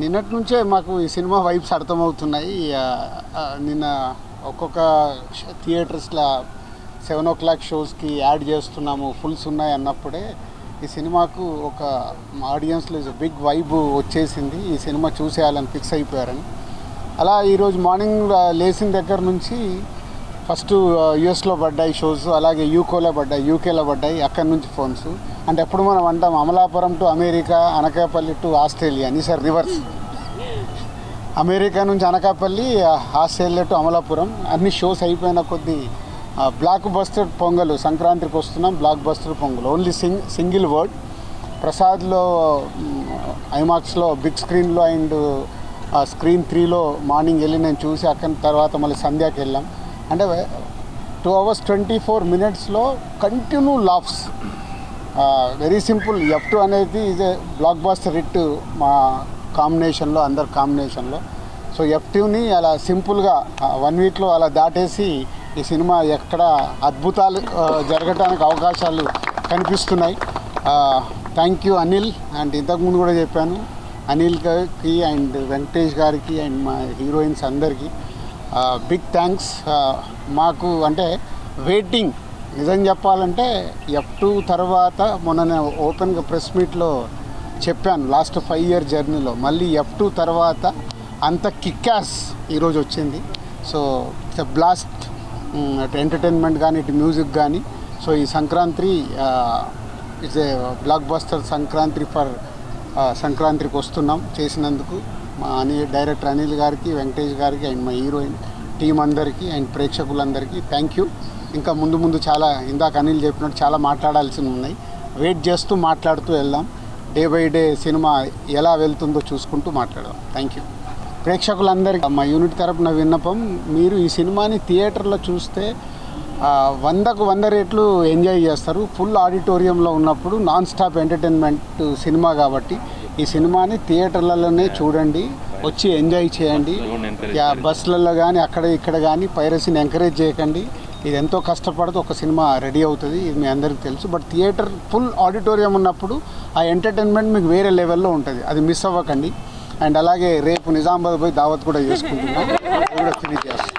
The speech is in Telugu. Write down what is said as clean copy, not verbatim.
నిన్నటి నుంచే మాకు ఈ సినిమా వైబ్స్ అర్థమవుతున్నాయి. నిన్న ఒక్కొక్క థియేటర్స్లో 7 o'clock షోస్కి యాడ్ చేస్తున్నాము, ఫుల్స్ ఉన్నాయి అన్నప్పుడే ఈ సినిమాకు ఒక ఆడియన్స్లో బిగ్ వైబ్ వచ్చేసింది. ఈ సినిమా చూసేయాలని ఫిక్స్ అయిపోయారని. అలా ఈరోజు మార్నింగ్ లేచిన దగ్గర నుంచి ఫస్ట్ యూఎస్లో పడ్డాయి షోస్, అలాగే యూకేలో పడ్డాయి. అక్కడి నుంచి ఫోన్స్. అంటే ఎప్పుడు మనం అంటాం Amalapuram to America, Anakapalli to Australia అని, సార్ రివర్స్. అమెరికా నుంచి అనకాపల్లి, ఆస్ట్రేలియా టు అమలాపురం. అన్ని షోస్ అయిపోయిన కొద్దీ బ్లాక్ బస్టర్ పొంగల్, సంక్రాంతికి వస్తున్నాం, block buster Pongal. Only single word. ప్రసాద్లో ఐమాక్స్లో బిగ్ స్క్రీన్లో అండ్ స్క్రీన్ 3లో మార్నింగ్ వెళ్ళి నేను చూసి అక్కడి తర్వాత మళ్ళీ సంధ్యాకి వెళ్ళాం. అంటే 2 hours 24 minutesలో continue laughs. Very simple. F2 అనేది is a block buster hit మా కాంబినేషన్లో, అందరి కాంబినేషన్లో. సో F2ని అలా సింపుల్గా 1 weekలో అలా దాటేసి ఈ సినిమా ఎక్కడ అద్భుతాలు జరగటానికి అవకాశాలు కనిపిస్తున్నాయి. Thank you Anil. అండ్ ఇంతకుముందు కూడా చెప్పాను, అనిల్ గారికి అండ్ వెంకటేష్ గారికి అండ్ మా హీరోయిన్స్ అందరికీ బిగ్ థ్యాంక్స్. మాకు అంటే వెయిటింగ్, నిజం చెప్పాలంటే F2 తర్వాత మొన్న నేను ఓపెన్గా ప్రెస్ మీట్లో చెప్పాను, లాస్ట్ 5 year జర్నీలో మళ్ళీ F2 తర్వాత అంత కిక్యాస్ ఈరోజు వచ్చింది. So it's a blast. అటు ఎంటర్టైన్మెంట్ కానీ, ఇటు మ్యూజిక్ కానీ. సో ఈ Sankranti it's a block buster Sankranti for సంక్రాంతికి వస్తున్నాం చేసినందుకు మా డైరెక్టర్ అనిల్ గారికి, వెంకటేష్ గారికి అండ్ మా హీరోయిన్ టీం అందరికీ అండ్ ప్రేక్షకులందరికీ థ్యాంక్ యూ. ఇంకా ముందు చాలా, ఇందాక అనిల్ చెప్పినట్టు చాలా మాట్లాడాల్సి ఉన్నాయి. వెయిట్ చేస్తూ మాట్లాడుతూ వెళ్దాం. డే బై డే సినిమా ఎలా వెళ్తుందో చూసుకుంటూ మాట్లాడదాం. Thank you. ప్రేక్షకులందరికీ మా యూనిట్ తరపున విన్నపం, మీరు ఈ సినిమాని థియేటర్లో చూస్తే 100కు 100 రెట్లు ఎంజాయ్ చేస్తారు. ఫుల్ ఆడిటోరియంలో ఉన్నప్పుడు నాన్ స్టాప్ ఎంటర్టైన్మెంట్ సినిమా కాబట్టి ఈ సినిమాని థియేటర్లలోనే చూడండి, వచ్చి ఎంజాయ్ చేయండి. బస్సులలో కానీ అక్కడ ఇక్కడ కానీ పైరసీని ఎంకరేజ్ చేయకండి. ఇది ఎంతో కష్టపడుతూ ఒక సినిమా రెడీ అవుతుంది, ఇది మీ అందరికీ తెలుసు. బట్ థియేటర్ ఫుల్ ఆడిటోరియం ఉన్నప్పుడు ఆ ఎంటర్టైన్మెంట్ మీకు వేరే లెవెల్లో ఉంటుంది, అది మిస్ అవ్వకండి. అండ్ అలాగే రేపు నిజామాబాద్ పోయి దావత్ కూడా చేసుకుంటున్నాం, అది కూడా ఫినిష్ చేస్తాం.